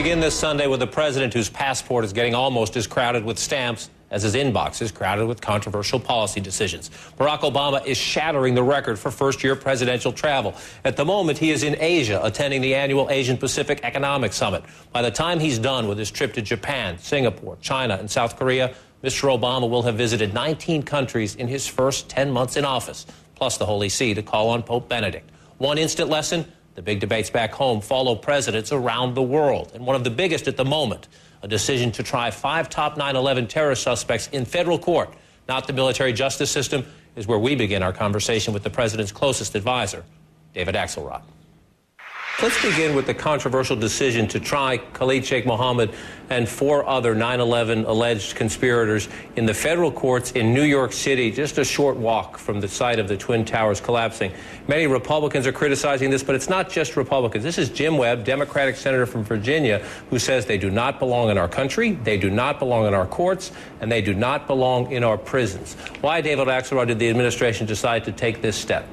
Begin this Sunday with a president whose passport is getting almost as crowded with stamps as his inbox is crowded with controversial policy decisions. Barack Obama is shattering the record for first-year presidential travel. At the moment, he is in Asia, attending the annual Asian-Pacific Economic Summit. By the time he's done with his trip to Japan, Singapore, China, and South Korea, Mr. Obama will have visited 19 countries in his first 10 months in office, plus the Holy See to call on Pope Benedict. One instant lesson: the big debates back home follow presidents around the world. And one of the biggest at the moment, a decision to try 5 top 9/11 terrorist suspects in federal court, not the military justice system, is where we begin our conversation with the president's closest advisor, David Axelrod. Let's begin with the controversial decision to try Khalid Sheikh Mohammed and 4 other 9/11 alleged conspirators in the federal courts in New York City, just a short walk from the site of the Twin Towers collapsing. Many Republicans are criticizing this, but it's not just Republicans. This is Jim Webb, Democratic senator from Virginia, who says they do not belong in our country, they do not belong in our courts, and they do not belong in our prisons. Why, David Axelrod, did the administration decide to take this step?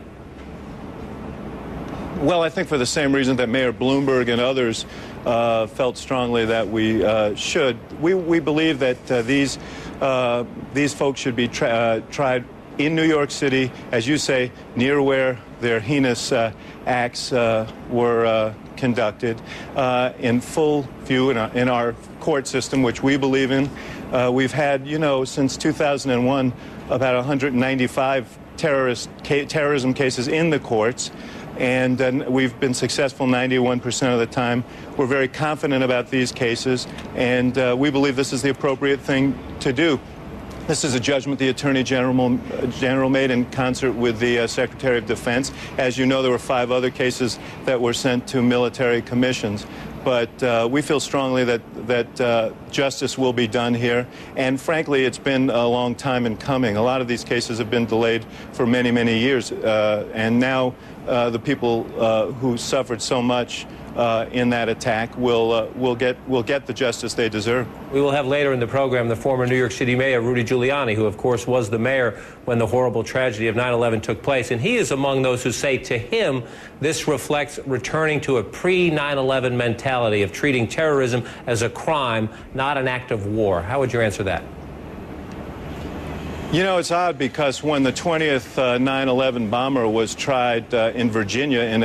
Well, I think for the same reason that Mayor Bloomberg and others felt strongly that we should. We believe that these folks should be tried in New York City, as you say, near where their heinous acts were conducted, in full view in our court system, which we believe in. We've had, since 2001, about 195 terrorism cases in the courts. And we've been successful 91% of the time. We're very confident about these cases, and we believe this is the appropriate thing to do. This is a judgment the Attorney General made in concert with the Secretary of Defense. As you know, there were 5 other cases that were sent to military commissions. But we feel strongly that justice will be done here. And frankly, it's been a long time in coming. A lot of these cases have been delayed for many, many years. And now the people who suffered so much in that attack will get the justice they deserve. We will have later in the program the former New York City Mayor, Rudy Giuliani, who, of course, was the mayor when the horrible tragedy of 9/11 took place. And he is among those who say to him this reflects returning to a pre-9/11 mentality of treating terrorism as a crime, not an act of war. How would you answer that? It's odd because when the 20th 9/11 bomber was tried in Virginia in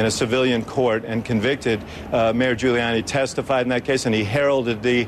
a civilian court and convicted, Mayor Giuliani testified in that case, and he heralded the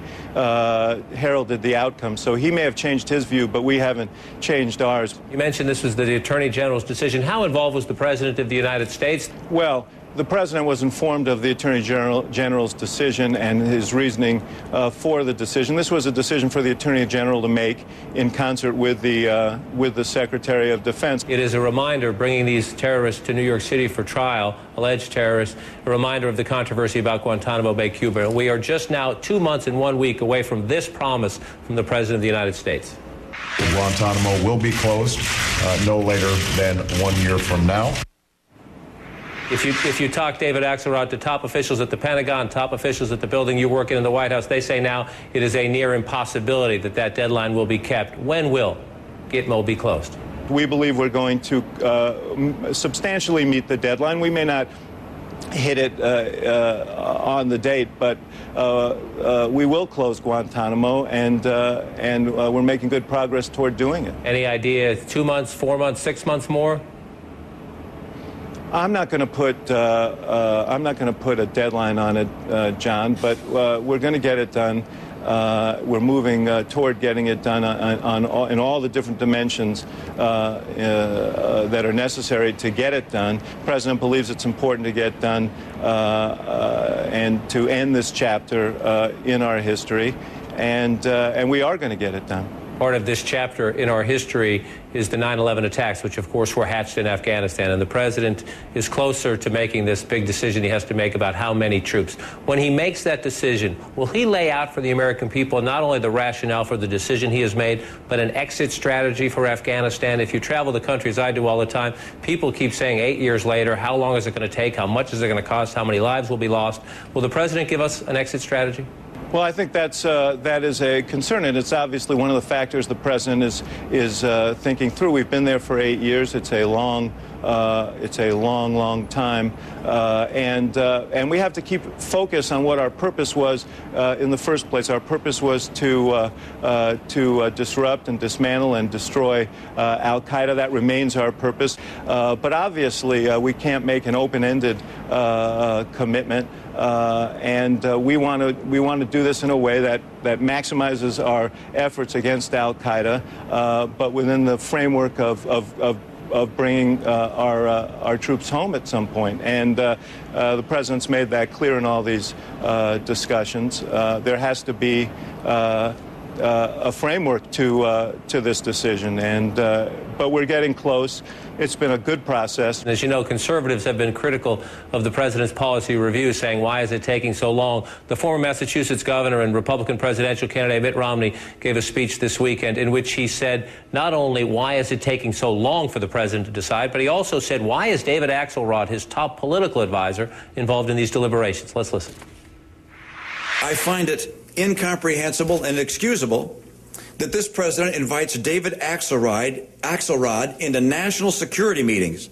outcome. So he may have changed his view, but we haven't changed ours. You mentioned this was the Attorney General's decision. How involved was the President of the United States? Well, the President was informed of the Attorney General's decision and his reasoning for the decision. This was a decision for the Attorney General to make in concert with the Secretary of Defense. It is a reminder, bringing these terrorists to New York City for trial, alleged terrorists, a reminder of the controversy about Guantanamo Bay, Cuba. We are just now 2 months and 1 week away from this promise from the President of the United States. Guantanamo will be closed no later than 1 year from now. If you talk, David Axelrod, to top officials at the Pentagon, top officials at the building you work in the White House, they say now it is a near impossibility that deadline will be kept. When will Gitmo be closed? We believe we're going to substantially meet the deadline. We may not hit it on the date, but we will close Guantanamo, and we're making good progress toward doing it. Any idea, 2 months, 4 months, 6 months more? I'm not going to put a deadline on it, John, but we're going to get it done. We're moving toward getting it done in all the different dimensions that are necessary to get it done. The President believes it's important to get done and to end this chapter in our history, and we are going to get it done. Part of this chapter in our history is the 9/11 attacks, which, of course, were hatched in Afghanistan. And the President is closer to making this big decision he has to make about how many troops. When he makes that decision, will he lay out for the American people not only the rationale for the decision he has made, but an exit strategy for Afghanistan? If you travel the country, as I do all the time, people keep saying 8 years later, how long is it going to take? How much is it going to cost? How many lives will be lost? Will the President give us an exit strategy? Well, I think that is a concern, and it's obviously one of the factors the President is thinking through. We've been there for 8 years. It's a long It's a long, long time, and we have to keep focus on what our purpose was in the first place. Our purpose was to disrupt and dismantle and destroy al-Qaeda. That remains our purpose. But obviously, we can't make an open-ended commitment, and we want to do this in a way that maximizes our efforts against al-Qaeda, but within the framework of bringing our troops home at some point. And the president's made that clear in all these discussions. There has to be a framework to this decision, and but we're getting close. It's been a good process. As you know, conservatives have been critical of the president's policy review, saying, why is it taking so long? The former Massachusetts governor and Republican presidential candidate Mitt Romney gave a speech this weekend in which he said, not only why is it taking so long for the president to decide, but he also said, why is David Axelrod, his top political advisor, involved in these deliberations? Let's listen. I find it incomprehensible and inexcusable that this president invites David Axelrod into national security meetings.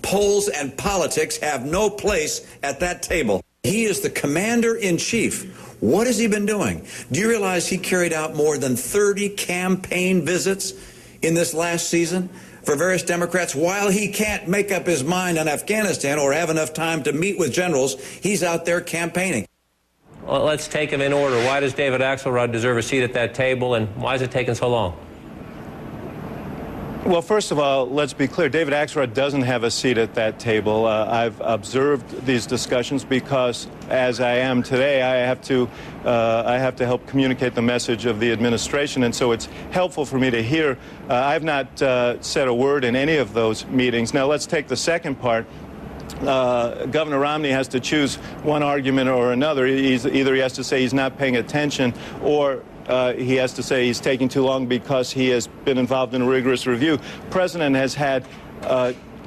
Polls and politics have no place at that table. He is the commander-in-chief. What has he been doing? Do you realize he carried out more than 30 campaign visits in this last season for various Democrats? While he can't make up his mind on Afghanistan or have enough time to meet with generals, he's out there campaigning. Well, let's take them in order. Why does David Axelrod deserve a seat at that table, and why is it taking so long? Well, first of all, let's be clear. David Axelrod doesn't have a seat at that table. I've observed these discussions because, as I am today, I have to help communicate the message of the administration, and so it's helpful for me to hear. I've not said a word in any of those meetings. Now, let's take the second part. Governor Romney has to choose one argument or another. Either he has to say he's not paying attention, or he has to say he's taking too long because he has been involved in a rigorous review. The president has had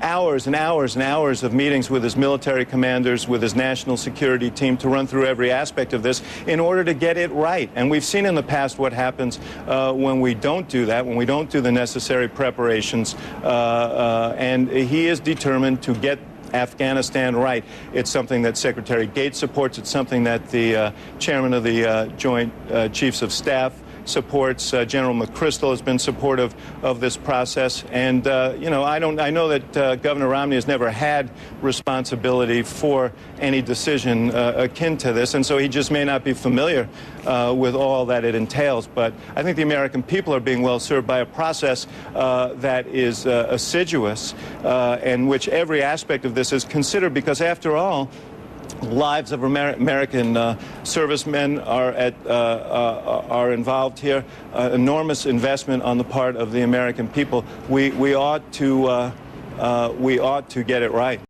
hours and hours and hours of meetings with his military commanders, with his national security team, to run through every aspect of this in order to get it right. And we've seen in the past what happens when we don't do that, when we don't do the necessary preparations. And he is determined to get Afghanistan right. It's something that Secretary Gates supports. It's something that the chairman of the Joint Chiefs of Staff supports. General McChrystal has been supportive of this process, and you know, I know that Governor Romney has never had responsibility for any decision akin to this, and so he just may not be familiar with all that it entails. But I think the American people are being well served by a process that is assiduous, in which every aspect of this is considered, because after all, lives of American servicemen are involved here. Enormous investment on the part of the American people. We ought to get it right.